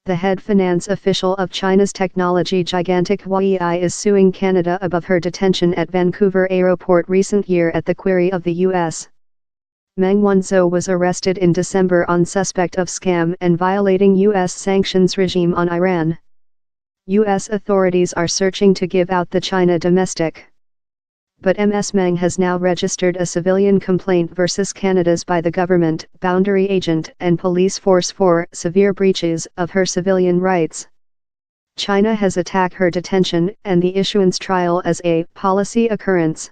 The head finance official of China's technology gigantic Huawei is suing Canada above her detention at Vancouver Airport recent year at the query of the U.S. Meng Wanzhou was arrested in December on suspect of scam and violating U.S. sanctions regime on Iran. U.S. authorities are searching to give out the China domestic. But Ms. Meng has now registered a civilian complaint versus Canada's by the government, boundary agent and police force for severe breaches of her civilian rights. China has attacked her detention and the issuance trial as a policy occurrence.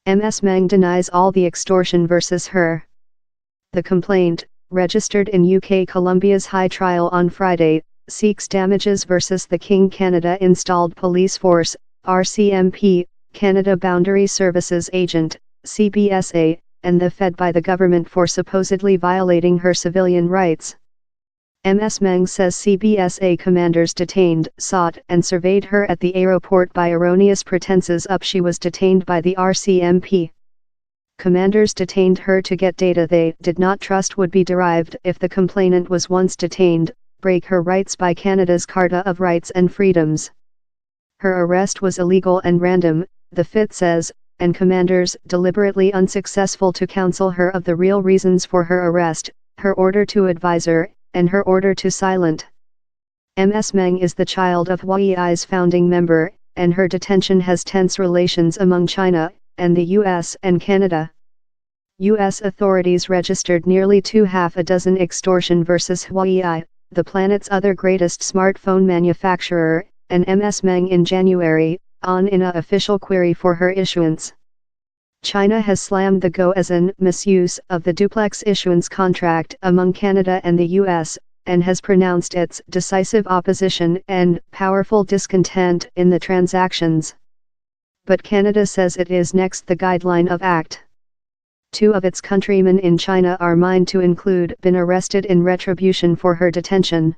Ms. Meng denies all the extortion versus her. The complaint, registered in UK Columbia's High Trial on Friday, seeks damages versus the King Canada Installed Police Force, RCMP, Canada Boundary Services Agent, CBSA, and the Fed by the government for supposedly violating her civilian rights. Ms. Meng says CBSA commanders detained, sought and surveyed her at the airport by erroneous pretenses up she was detained by the RCMP. Commanders detained her to get data they did not trust would be derived if the complainant was once detained, break her rights by Canada's Charter of Rights and Freedoms. Her arrest was illegal and random, the FIT says, and commanders deliberately unsuccessful to counsel her of the real reasons for her arrest, her order to advise her, and her order to silent. Ms. Meng is the child of Huawei's founding member, and her detention has tense relations among China, and the US and Canada. U.S. authorities registered nearly 6 extortion versus Huawei, the planet's other greatest smartphone manufacturer, and Ms. Meng in January, in a official query for her issuance. China has slammed the go as an misuse of the duplex issuance contract among Canada and the US, and has pronounced its decisive opposition and powerful discontent in the transactions. But Canada says it is next the guideline of Act. 2 of its countrymen in China are mined to include been arrested in retribution for her detention.